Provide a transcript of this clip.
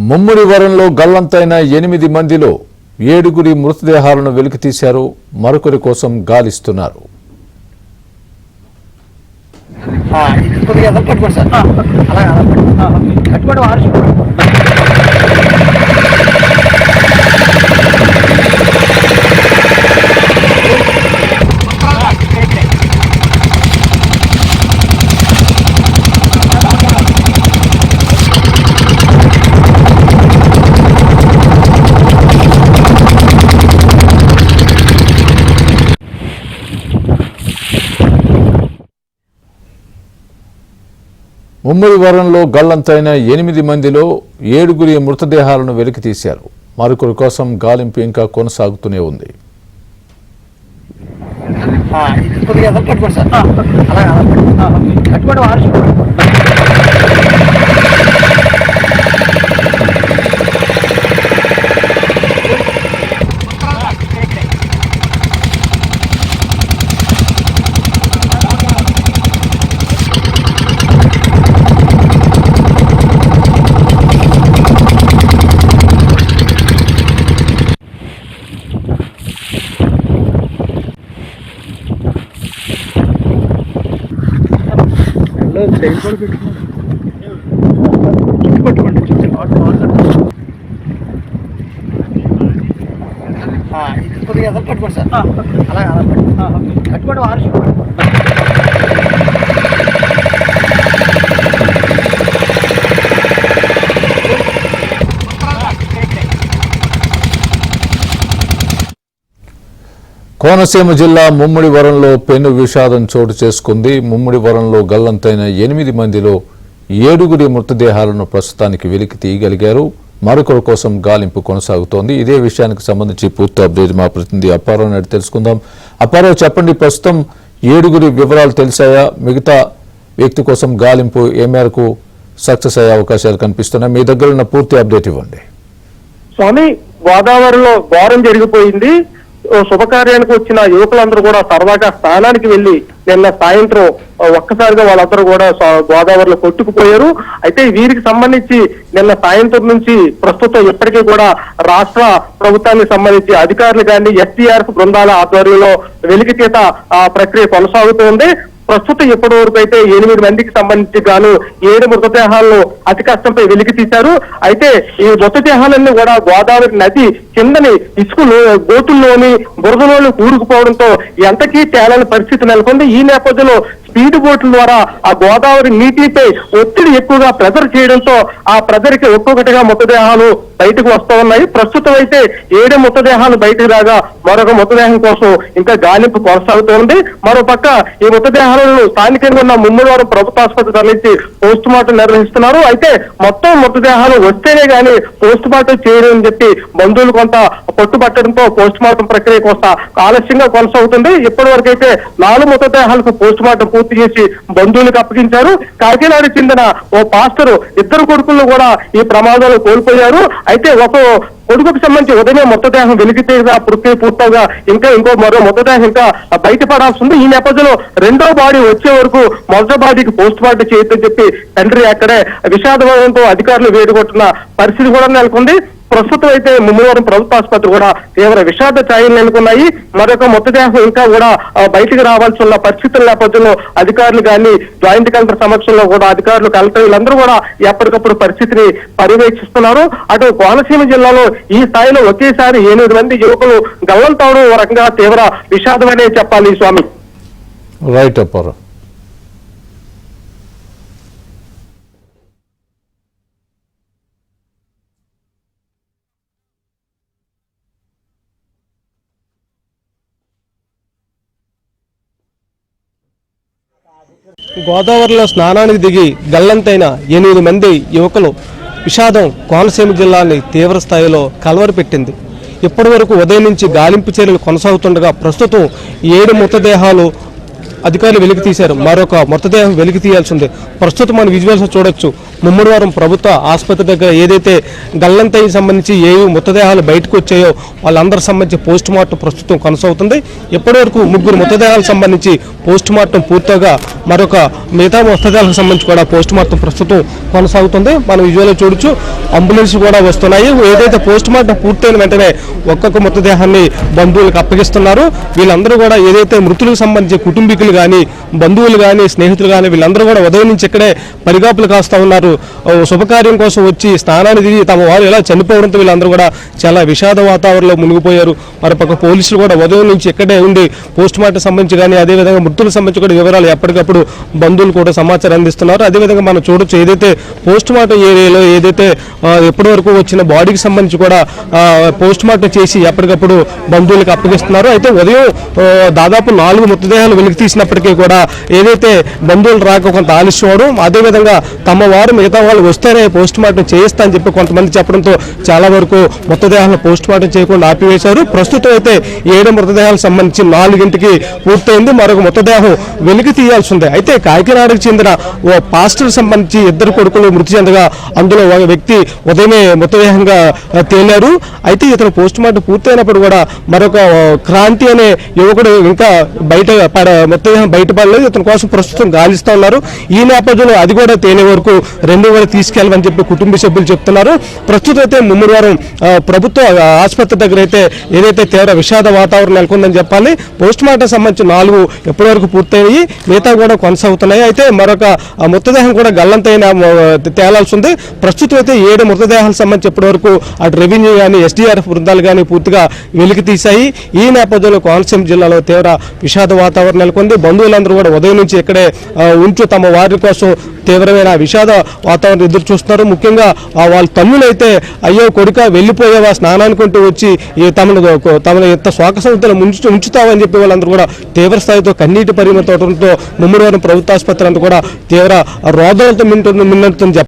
ముమ్మడివరంలో గల్లంతైన 8 మందిలో 7 మృతదేహాలను వెలికితీశారు. మరొకరి కోసం గాలిస్తున్నారు. ముమ్మడివరంలో గల్లంతైన 8 మందిలో 7 మృతదేహాలను వెలికితీశారు. మరొకరి కోసం గాలింపు ఇంకా కొనసాగుతూనే ఉంది. కోనసీమ జిల్లా ముమ్మడివరంలో పెను విషాదం చోటు చేసుకుంది. ముమ్మడివరంలో గల్లంతైన 8 మందిలో 7 మృతదేహాలను ప్రస్తుతానికి వెలికి తీయగలిగారు. మరొకరి కోసం గాలింపు కొనసాగుతోంది. ఇదే విషయానికి సంబంధించి పూర్తి అప్డేట్ మా ప్రతినిధి అప్పారావు నాయుడు తెలుసుకుందాం. అప్పారావు, చెప్పండి, ప్రస్తుతం 7 వివరాలు తెలిసాయా? మిగతా వ్యక్తి కోసం గాలింపు ఏ మేరకు సక్సెస్ అయ్యే అవకాశాలు కనిపిస్తున్నాయి? మీ దగ్గర ఉన్న పూర్తి అప్డేట్ ఇవ్వండి. స్వామి, గోదావరిలో ఘోరం జరిగిపోయింది. శుభకార్యానికి వచ్చిన యువకులందరూ కూడా సరదాగా స్నానానికి వెళ్లి నిన్న సాయంత్రం ఒక్కసారిగా వాళ్ళందరూ కూడా గోదావరిలో కొట్టుకుపోయారు. అయితే వీరికి సంబంధించి నిన్న సాయంత్రం నుంచి ప్రస్తుతం ఇప్పటికీ కూడా రాష్ట్ర ప్రభుత్వానికి సంబంధించి అధికారులు కానీ ఎస్డీఆర్ఎఫ్ బృందాల ఆధ్వర్యంలో వెలికితీత ప్రక్రియ కొనసాగుతోంది. ప్రస్తుతం ఇప్పటి వరకు అయితే 8 మందికి సంబంధించి గాను 7 మృతదేహాలను అతి కష్టంపై వెలికి తీశారు. అయితే ఈ మృతదేహాలన్నీ కూడా గోదావరి నది కిందని ఇసుకలు గోతుల్లోని బురదలోని కూరుకుపోవడంతో ఎంతకీ తేలని పరిస్థితి నెలకొంది. ఈ నేపథ్యంలో స్పీడ్ బోట్ల ద్వారా ఆ గోదావరి నీటిపై ఒత్తిడి ఎక్కువగా ప్రెజర్ చేయడంతో ఆ ప్రెజర్కి ఒక్కొక్కటిగా మృతదేహాలు బయటకు వస్తూ ఉన్నాయి. ప్రస్తుతం అయితే 7 మృతదేహాలు బయటకు రాగా మరొక మృతదేహం కోసం ఇంకా గాలింపు కొనసాగుతోంది. మరోపక్క ఈ మృతదేహాలను స్థానికంగా ఉన్న ముమ్మడివరం ప్రభుత్వ ఆసుపత్రి తరలించి పోస్ట్ మార్టం నిర్వహిస్తున్నారు. అయితే మొత్తం మృతదేహాలు వస్తేనే గానీ పోస్ట్ మార్టం చేయరని చెప్పి బంధువులు కొంత పట్టుబట్టడంతో పోస్ట్ మార్టం ప్రక్రియ కొంత ఆలస్యంగా కొనసాగుతుంది. ఇప్పటి వరకు అయితే 4 మృతదేహాలకు పోస్ట్ మార్టం పూర్తి చేసి బంధువులకు అప్పగించారు. కాకినాడ చెందిన ఓ పాస్టర్ 2 కొడుకులను కూడా ఈ ప్రమాదంలో కోల్పోయారు. అయితే ఒక కొడుకుకు సంబంధించి ఉదయం మృతదేహం వెలికితే ప్రక్రియ పూర్తవుగా ఇంకో మరో మృతదేహం ఇంకా బయటపడాల్సి ఉంది. ఈ నేపథ్యంలో రెండో బాడీ వచ్చే వరకు మొదటి బాడీకి పోస్ట్ మార్టం చేయొద్దని చెప్పి తండ్రి అక్కడే విషాదంతో అధికారులు వేడుకొట్టిన పరిస్థితి కూడా నెలకొంది. ప్రస్తుతం అయితే ముమ్మడివరం ప్రభుత్వ ఆసుపత్రి కూడా తీవ్ర విషాద ఛాయలు నెలకొన్నాయి. మరొక మృతదేహం ఇంకా కూడా బయటకు రావాల్సి ఉన్న పరిస్థితుల నేపథ్యంలో అధికారులు కానీ జాయింట్ కలెక్టర్ సమక్షంలో కూడా అధికారులు కలెక్టర్ వీళ్ళందరూ కూడా ఎప్పటికప్పుడు పరిస్థితిని పర్యవేక్షిస్తున్నారు. అటు కోనసీమ జిల్లాలో ఈ స్థాయిలో ఒకేసారి 8 మంది యువకులు గల్లంతవడం ఓ రకంగా తీవ్ర విషాదమనే చెప్పాలి. స్వామి, రైట్ అప్పారావు. గోదావరిలో స్నానానికి దిగి గల్లంతైన 8 మంది యువకులు విషాదం కోనసీమ జిల్లాని తీవ్ర స్థాయిలో కలవరపెట్టింది. ఇప్పటి వరకు ఉదయం నుంచి గాలింపు చర్యలు కొనసాగుతుండగా ప్రస్తుతం 7 మృతదేహాలు అధికారులు వెలికి తీశారు. మరొక మృతదేహం వెలికి తీయాల్సింది. ప్రస్తుతం మన విజువల్స్ చూడొచ్చు. ముమ్మడివారం ప్రభుత్వ ఆసుపత్రి దగ్గర ఏదైతే గల్లంతైకి సంబంధించి ఏ మృతదేహాలు బయటకు వచ్చాయో వాళ్ళందరికి సంబంధించి పోస్ట్ మార్టం ప్రస్తుతం కొనసాగుతుంది. ఇప్పటివరకు 3 మృతదేహాలకు సంబంధించి పోస్ట్ మార్టం పూర్తిగా మరొక మిగతా మృతదేహాలకు సంబంధించి కూడా పోస్ట్ మార్టం ప్రస్తుతం కొనసాగుతుంది. మనం విజువల్ చూడొచ్చు. అంబులెన్స్ కూడా వస్తున్నాయి. ఏదైతే పోస్ట్ మార్టం పూర్తయిన వెంటనే ఒక్కొక్క మృతదేహాన్ని బంధువులకు అప్పగిస్తున్నారు. వీళ్ళందరూ కూడా ఏదైతే మృతులకు సంబంధించి కుటుంబీకులు కానీ బంధువులు కానీ స్నేహితులు కానీ వీళ్ళందరూ కూడా ఉదయం నుంచి ఇక్కడే పరిగాపులు కాస్తా ఉన్నారు. శుభకార్యం కోసం వచ్చి స్నానాన్ని దిగి తమ వారు ఎలా చనిపోవడంతో వీళ్ళందరూ కూడా చాలా విషాద వాతావరణంలో మునిగిపోయారు. మరోపక్క పోలీసులు కూడా ఉదయం నుంచి ఇక్కడే ఉండి పోస్ట్ మార్టం సంబంధించి కానీ అదేవిధంగా మృతులకు సంబంధించి కూడా వివరాలు ఎప్పటికప్పుడు బంధువులు కూడా సమాచారం అందిస్తున్నారు. అదేవిధంగా మనం చూడొచ్చు ఏదైతే పోస్ట్ మార్టం ఏరియాలో ఏదైతే ఎప్పటి వరకు వచ్చిన బాడీకి సంబంధించి కూడా పోస్ట్ మార్టం చేసి ఎప్పటికప్పుడు బంధువులకు అప్పగిస్తున్నారు. అయితే ఉదయం దాదాపు 4 మృతదేహాలు వెలికి తీసినప్పటికీ కూడా ఏదైతే బంధువులు రాక కొంత ఆలస్యం అవడం, అదేవిధంగా తమ వారు మిగతా వాళ్ళు వస్తేనే పోస్ట్ మార్టం చేయిస్తా అని చెప్పి కొంతమంది చెప్పడంతో చాలా వరకు మృతదేహాలను పోస్ట్ మార్టం చేయకుండా ఆపివేశారు. ప్రస్తుతం అయితే 7 మృతదేహాలకు సంబంధించి 4ంటికి పూర్తయింది. మరొక మృతదేహం వెలికి తీయాల్సి ఉంది. అయితే కాకినాడకు చెందిన ఓ పాస్టర్ సంబంధించి 2 కొడుకులు మృతి చెందగా అందులో ఒక వ్యక్తి ఉదయమే మృతదేహంగా తేలారు. అయితే ఇతను పోస్ట్ మార్టం పూర్తయినప్పుడు కూడా మరొక క్రాంతి అనే యువకుడు ఇంకా మృతదేహం బయటపడలేదు. ఇతని కోసం ప్రస్తుతం గాలిస్తా ఉన్నారు. ఈ నేపథ్యంలో అది కూడా తేలే వరకు 2 కూడా తీసుకెళ్ళమని చెప్పి కుటుంబ సభ్యులు చెప్తున్నారు. ప్రస్తుతం అయితే ముమ్మడివారం ప్రభుత్వ ఆసుపత్రి దగ్గర అయితే ఏదైతే తీవ్ర విషాద వాతావరణం నెలకొందని చెప్పాలి. పోస్ట్ మార్టం సంబంధించి 4 ఎప్పటి వరకు పూర్తయ్యాయి, మిగతా కూడా కొనసాగుతున్నాయి. అయితే మరొక మృతదేహం కూడా గల్లంతైన తేలాల్సి ఉంది. ప్రస్తుతం అయితే 7 మృతదేహాలకు సంబంధించి ఇప్పటి వరకు అటు రెవెన్యూ కానీ ఎస్డీఆర్ఎఫ్ బృందాలు కానీ పూర్తిగా వెలికి తీశాయి. ఈ నేపథ్యంలో కోనసీమ జిల్లాలో తీవ్ర విషాద వాతావరణం నెలకొంది. బంధువులందరూ కూడా ఉదయం నుంచి ఇక్కడే ఉంటూ తమ వారి కోసం తీవ్రమైన విషాద వాతావరణం ఎదురు చూస్తున్నారు. ముఖ్యంగా వాళ్ళ తల్లులైతే అయ్యో కొడుక వెళ్ళిపోయేవా స్నానానికంటూ వచ్చి తమను ఎంత శోకసంతలు ఉంచుతామని చెప్పి వాళ్ళందరూ కూడా తీవ్ర స్థాయితో కన్నీటి పరిమితంతో ముమ్మడివారం ప్రభుత్వ ఆసుపత్రి అంతా కూడా తీవ్ర రోదనలతో మిన్నంటుంది.